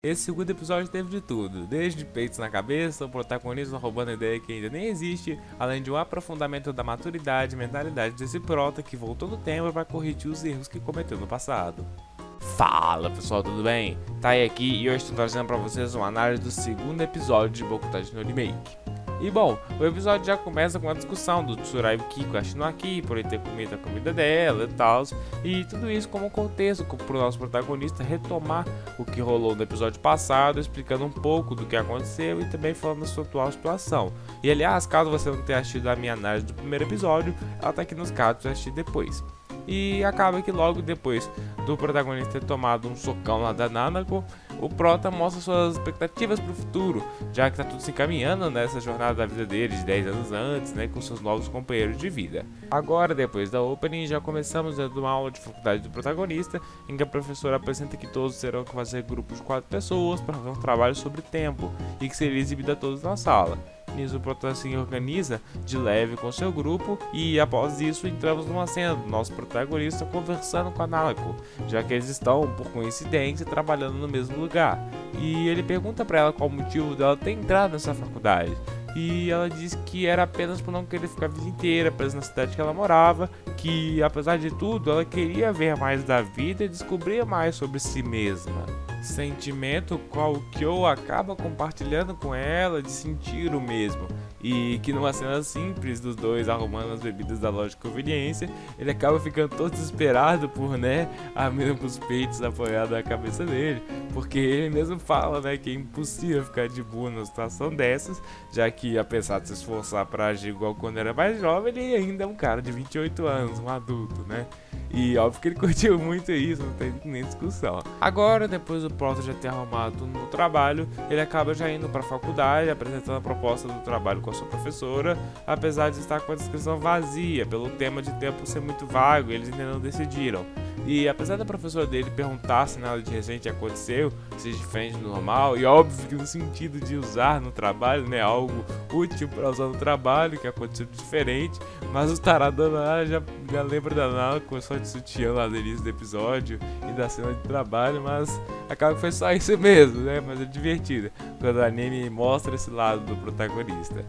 Esse segundo episódio teve de tudo, desde peitos na cabeça, o protagonista roubando a ideia que ainda nem existe, além de um aprofundamento da maturidade e mentalidade desse prota que voltou no tempo para corrigir os erros que cometeu no passado. Fala pessoal, tudo bem? Tai aqui e hoje estou trazendo para vocês uma análise do segundo episódio de Boku no Remake. E bom, o episódio já começa com a discussão do Tsuraiyo Kiko aqui por ele ter comido a comida dela e tal, e tudo isso como contexto para o nosso protagonista retomar o que rolou no episódio passado, explicando um pouco do que aconteceu e também falando da sua atual situação. E aliás, caso você não tenha assistido a minha análise do primeiro episódio, ela tá aqui nos cards para assistir depois. E acaba que logo depois do protagonista ter tomado um socão lá da Nanako, o prota mostra suas expectativas para o futuro, já que tá tudo se encaminhando nessa jornada da vida dele de 10 anos antes, né, com seus novos companheiros de vida. Agora, depois da opening, já começamos dando uma aula de faculdade do protagonista, em que a professora apresenta que todos terão que fazer grupos de 4 pessoas para fazer um trabalho sobre tempo, e que seria exibido a todos na sala. Nisso o prota se organiza de leve com seu grupo e após isso entramos numa cena do nosso protagonista conversando com a Nanako, já que eles estão, por coincidência, trabalhando no mesmo lugar. E ele pergunta para ela qual o motivo dela ter entrado nessa faculdade. E ela diz que era apenas por não querer ficar a vida inteira presa na cidade que ela morava, que apesar de tudo ela queria ver mais da vida e descobrir mais sobre si mesma. Sentimento qual o Kyo acaba compartilhando com ela de sentir o mesmo. E que numa cena simples dos dois arrumando as bebidas da loja de conveniência, ele acaba ficando todo desesperado por, a mina com os peitos apoiados na cabeça dele. Porque ele mesmo fala, que é impossível ficar de boa numa situação dessas, já que apesar de se esforçar para agir igual quando era mais jovem, ele ainda é um cara de 28 anos, um adulto, E óbvio que ele curtiu muito isso, não tem nem discussão. Agora, depois do prota já ter arrumado tudo no trabalho, ele acaba já indo para a faculdade, apresentando a proposta do trabalho com a sua professora, apesar de estar com a descrição vazia, pelo tema de tempo ser muito vago, eles ainda não decidiram. E apesar da professora dele perguntar se nada de recente aconteceu, se diferente do normal, e óbvio que no sentido de usar no trabalho, algo útil para usar no trabalho, que aconteceu de diferente, mas o tarado lá já lembra da Nala, começou de sutiã lá no início do episódio e da cena de trabalho, mas acaba que foi só isso mesmo, mas é divertido quando o anime mostra esse lado do protagonista.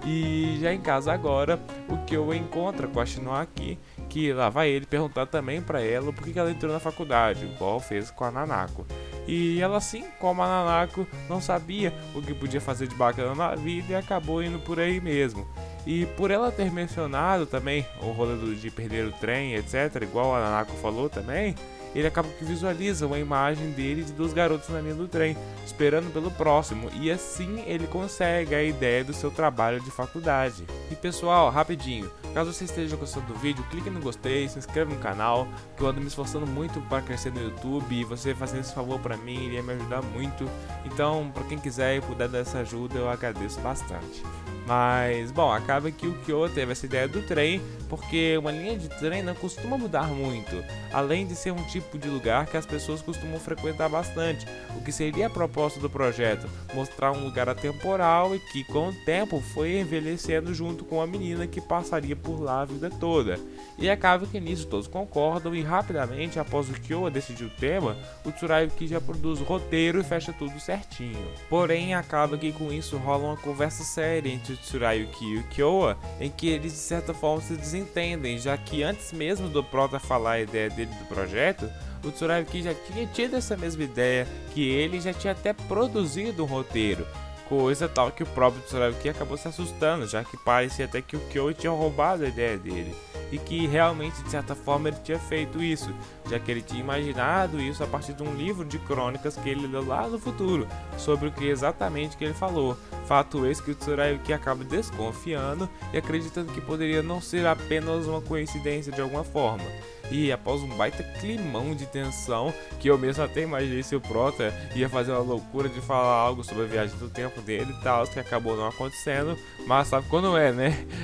E já em casa agora, o Kyo encontra com a Shinoaki, que lá vai ele perguntar também pra ela por que ela entrou na faculdade, igual fez com a Nanako. E ela, assim como a Nanako, não sabia o que podia fazer de bacana na vida e acabou indo por aí mesmo. E por ela ter mencionado também o rolê de perder o trem, etc., igual a Nanako falou também, ele acaba que visualiza uma imagem dele de duas garotas na linha do trem, esperando pelo próximo, e assim ele consegue a ideia do seu trabalho de faculdade. E pessoal, rapidinho, caso você esteja gostando do vídeo, clique no gostei, se inscreva no canal, que eu ando me esforçando muito para crescer no YouTube, e você fazendo esse favor para mim iria me ajudar muito. Então, para quem quiser e puder dar essa ajuda, eu agradeço bastante. Mas, bom, acaba que o Kyo teve essa ideia do trem, porque uma linha de trem não costuma mudar muito, além de ser um tipo de lugar que as pessoas costumam frequentar bastante, o que seria a proposta do projeto, mostrar um lugar atemporal e que com o tempo foi envelhecendo junto com a menina que passaria por lá a vida toda. E acaba que nisso todos concordam e rapidamente, após o Kyo decidir o tema, o Tsuraiyo já produz o roteiro e fecha tudo certinho. Porém, acaba que com isso rola uma conversa séria entre o Tsuraiyo e o Kyo, em que eles de certa forma se desentendem, já que antes mesmo do prota falar a ideia dele do projeto, o Tsuraiyo já tinha tido essa mesma ideia, que ele já tinha até produzido um roteiro. Coisa tal que o próprio Tsuraiyo acabou se assustando, já que parecia até que o Kyo tinha roubado a ideia dele. E que realmente, de certa forma, ele tinha feito isso, já que ele tinha imaginado isso a partir de um livro de crônicas que ele leu lá no futuro, sobre o que exatamente que ele falou. Fato esse que o Tsuraiyo acaba desconfiando e acreditando que poderia não ser apenas uma coincidência de alguma forma. E após um baita climão de tensão, que eu mesmo até imaginei se o prota ia fazer uma loucura de falar algo sobre a viagem do tempo dele e tal, que acabou não acontecendo, mas sabe quando é,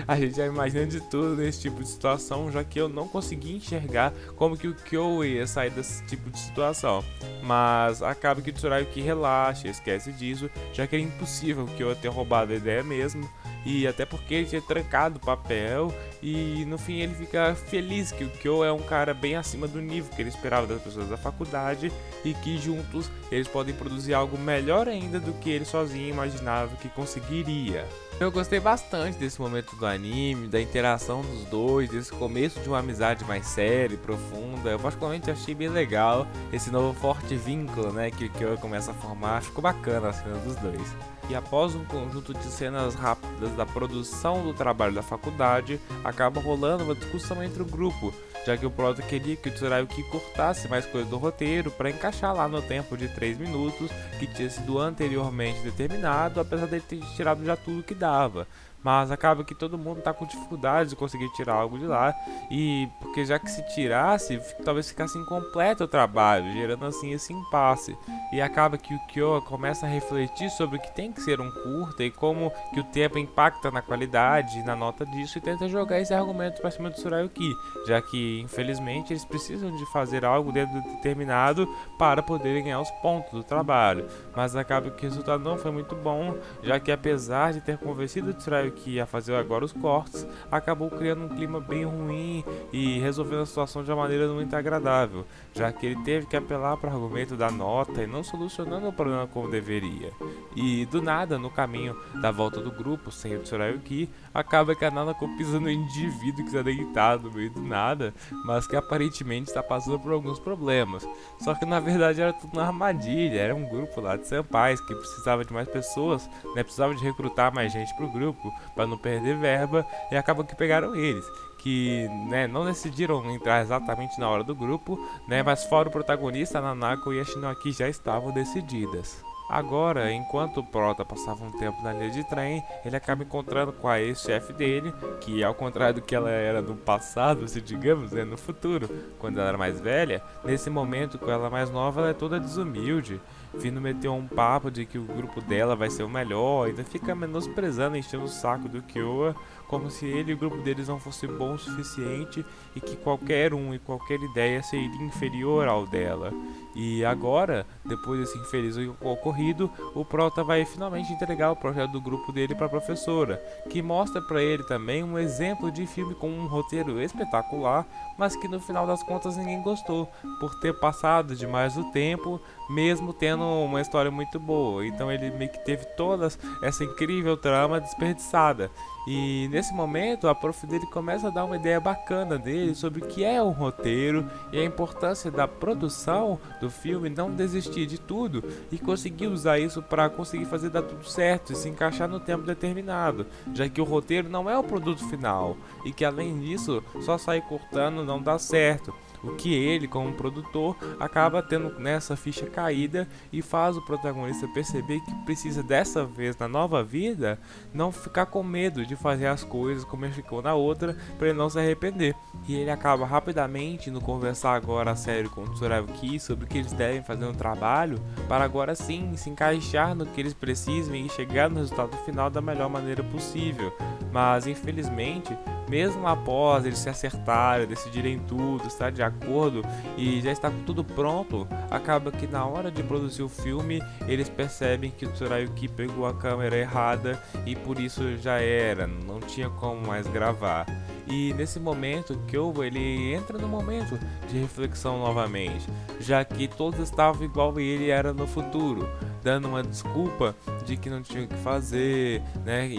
A gente já imagina de tudo nesse tipo de situação, já que eu não consegui enxergar como que o Kyo ia sair desse tipo de situação. Mas acaba que o Tsuraiyo relaxa, esquece disso, já que é impossível que o Kyoa ter roubado a ideia mesmo, e até porque ele tinha trancado o papel, e no fim ele fica feliz que o Kyoa é um cara bem acima do nível que ele esperava das pessoas da faculdade, e que juntos eles podem produzir algo melhor ainda do que ele sozinho imaginava que conseguiria. Eu gostei bastante desse momento do anime, da interação dos dois, desse começo de uma amizade mais séria e profunda. Eu particularmente achei bem legal esse novo forte vínculo, né, que o Kyoa começa a formar. Ficou bacana a cena dos dois. E após um conjunto de cenas rápidas da produção do trabalho da faculdade, acaba rolando uma discussão entre o grupo, já que o Prota queria que o Tsurayuki cortasse mais coisas do roteiro para encaixar lá no tempo de 3 minutos que tinha sido anteriormente determinado, apesar dele ter tirado já tudo que dava. Mas acaba que todo mundo tá com dificuldade de conseguir tirar algo de lá, e porque já que se tirasse, talvez ficasse incompleto o trabalho, gerando assim esse impasse. E acaba que o Kyoa começa a refletir sobre o que tem que ser um curta e como que o tempo impacta na qualidade e na nota disso, e tenta jogar esse argumento para cima do Tsurayuki, já que infelizmente eles precisam de fazer algo dentro do determinado para poderem ganhar os pontos do trabalho. Mas acaba que o resultado não foi muito bom, já que apesar de ter convencido o Tsurayuki que ia fazer agora os cortes, acabou criando um clima bem ruim e resolvendo a situação de uma maneira muito agradável, já que ele teve que apelar para o argumento da nota e não solucionando o problema como deveria. E do nada, no caminho da volta do grupo, sem o Tsurayuki, acaba que a Nanako pisa no indivíduo que está deitado no meio do nada, mas que aparentemente está passando por alguns problemas. Só que na verdade era tudo uma armadilha, era um grupo lá de senpais que precisava de mais pessoas, né, precisava de recrutar mais gente pro grupo, para não perder verba, e acaba que pegaram eles, que, né, não decidiram entrar exatamente na hora do grupo, né, mas fora o protagonista, a Nanako e a Shinoaki já estavam decididas. Agora, enquanto o Prota passava um tempo na linha de trem, ele acaba encontrando com a ex-chefe dele, que ao contrário do que ela era no passado, se digamos, no futuro, quando ela era mais velha, nesse momento com ela mais nova ela é toda desumilde, vindo meter um papo de que o grupo dela vai ser o melhor, ainda fica menosprezando, enchendo o saco do Kyoa, como se ele e o grupo deles não fosse bom o suficiente e que qualquer um e qualquer ideia seria inferior ao dela. E agora, depois desse infeliz ocorrido, o Prota vai finalmente entregar o projeto do grupo dele para a professora, que mostra para ele também um exemplo de filme com um roteiro espetacular, mas que no final das contas ninguém gostou, por ter passado demais o tempo, mesmo tendo uma história muito boa. Então ele meio que teve toda essa incrível trama desperdiçada. E nesse momento a prof dele começa a dar uma ideia bacana dele sobre o que é um roteiro e a importância da produção do filme, não desistir de tudo e conseguir usar isso para conseguir fazer dar tudo certo e se encaixar no tempo determinado, já que o roteiro não é o produto final e que além disso só sair cortando não dá certo. O que ele, como produtor, acaba tendo nessa ficha caída e faz o protagonista perceber que precisa dessa vez, na nova vida, não ficar com medo de fazer as coisas como ele ficou na outra, para ele não se arrepender. E ele acaba rapidamente indo conversar agora a sério com o Tsurayuki sobre o que eles devem fazer no trabalho, para agora sim se encaixar no que eles precisam e chegar no resultado final da melhor maneira possível. Mas infelizmente, mesmo após eles se acertarem, decidirem tudo, estar de acordo e já está tudo pronto, acaba que na hora de produzir o filme eles percebem que o Tsurayuki pegou a câmera errada e por isso já era, não tinha como mais gravar. E nesse momento, Kyoa ele entra no momento de reflexão novamente, já que todos estavam igual ele era no futuro, dando uma desculpa de que não tinha o que fazer, né?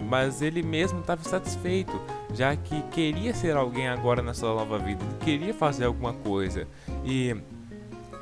Mas ele mesmo estava insatisfeito, já que queria ser alguém agora nessa nova vida, queria fazer alguma coisa. E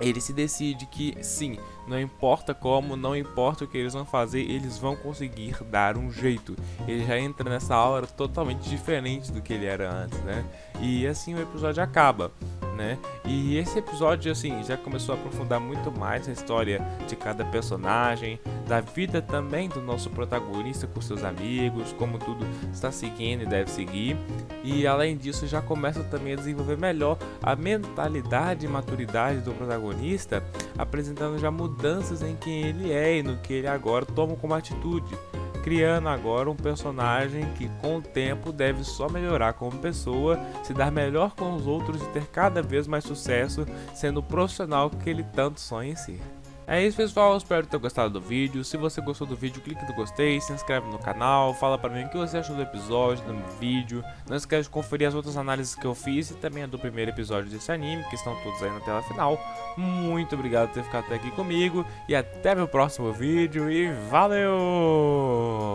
ele se decide que sim, não importa como, não importa o que eles vão fazer, eles vão conseguir dar um jeito. Ele já entra nessa aura totalmente diferente do que ele era antes, né? E assim o episódio acaba, né? E esse episódio, assim, já começou a aprofundar muito mais a história de cada personagem, da vida também do nosso protagonista com seus amigos, como tudo está seguindo e deve seguir. E além disso, já começa também a desenvolver melhor a mentalidade e maturidade do protagonista, apresentando já mudanças em quem ele é e no que ele agora toma como atitude, criando agora um personagem que com o tempo deve só melhorar como pessoa, se dar melhor com os outros e ter cada vez mais sucesso, sendo o profissional que ele tanto sonha em ser. É isso, pessoal, espero ter gostado do vídeo. Se você gostou do vídeo, clique no gostei, se inscreve no canal, fala pra mim o que você achou do episódio, do vídeo. Não esquece de conferir as outras análises que eu fiz e também a do primeiro episódio desse anime, que estão todos aí na tela final. Muito obrigado por ter ficado até aqui comigo e até meu próximo vídeo e valeu!